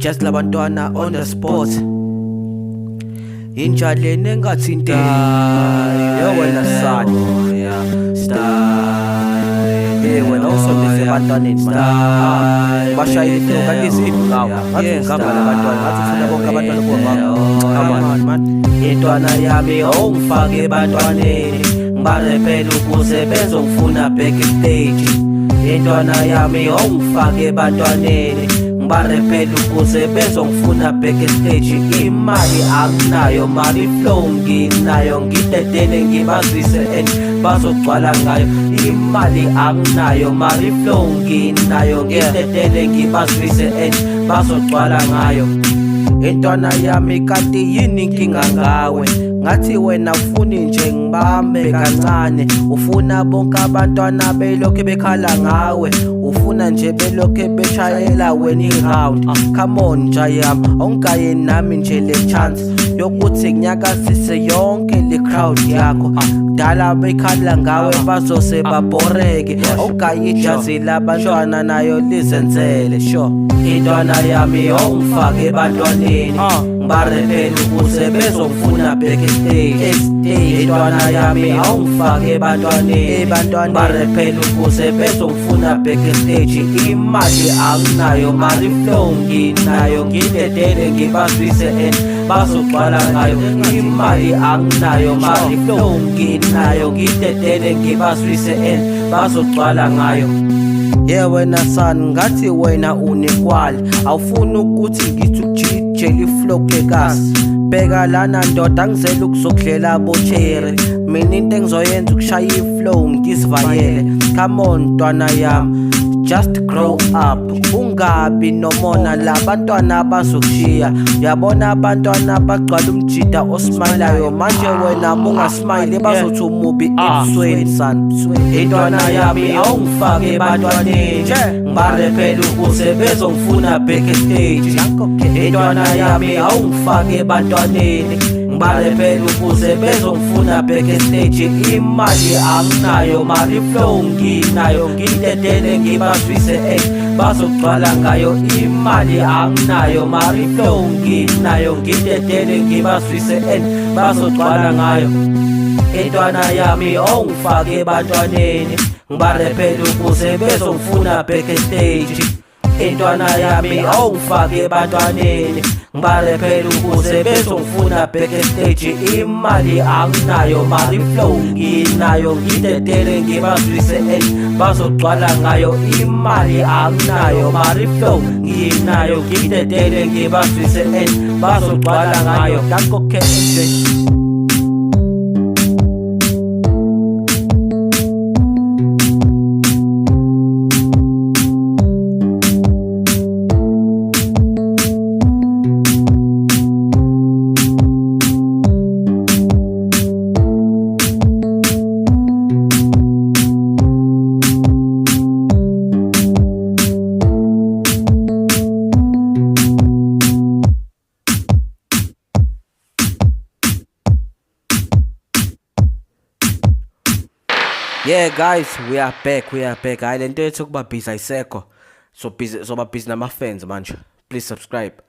just labantwana on the spot injaleni engathinteki yo wena son style wena usondeze abantwaneni bashayile ihloka lizibulawo ngathi ngigamba labantwana ngathi ufuna bonke abantwana kuba man intwana yami ongifake ebantwaneni ngibarepele ukuze bezongifuna backstage intwana yami ongifake ebantwaneni ngibarepele ukuze bezongifuna backstage imali anginayo mali flow nginayo ngidedele ngibazise and bazogcwala ngayo imali anginayo mali flow nginayo ngidedele ngibazise and bazogcwala ngayo intwana yami kanti yini inkinga ngawe ngathi wena ufuni nje ngibambe kancane ufuna bonke abantwana belokhe bekhala ngawe ufuna nje belokhe beshayela wena iround come on jayam ongaye nami nje le chance yokuthi kunyakazise yonke le crowd yakho dala bekhala ngawe bazose baboreke ongaye ijazi labantwana nayo lizenzele sure intwana yami ongifake ebantwaneni ngibarepele ukuze bezongifuna backstage intwana yami awungifake ebantwaneni ngibarepele ukuze bezongifuna backstage imali anginayo mali flow nginayo ngidedele ngibazwise and bazogcwala ngayo imali anginayo mali flow nginayo ngidedele ngibazwise and bazogcwala ngayo yeah wena son ngathi wena unekwali awufuni ukuthi ngithi ujijele flow kekasi bheka lana ndoda angizela ukuzokudlela bochere mina into engizoyenza ukushaya iflow ngizivayele come on ntwana yami just grow up ungabi nomona labantwana bazokushiya yabona abantwana bagcwala umjida osmilayo manje wena ungasmile bazothi umubi ebusweni son intwana yami awungifake ebantwaneni ngibarepele ukuze bezongifuna backstage intwana yami awungifake ebantwaneni ngibarepele ukuze bezongifuna backstage imali anginayo mali flow nginayo ngidedele ngibazwise bazogcwala ngayo imali anginayo mali flow nginayo ngidedele ngibazwise bazogcwala ngayo intwana yami ongifake ebantwaneni ngibarepele ukuze bezongifuna backstage intwana yami awungifake ebantwaneni ngibarepele ukuze bezongifuna backstage imali anginayo mali flow nginayo ngidedele ngibazwise bazogcwala ngayo imali anginayo mali flow nginayo ngidedele ngibazwise bazogcwala ngayo danko yeah guys we are back hayi lento yethu kuba busy ayisekho so busy nama fans manje please subscribe.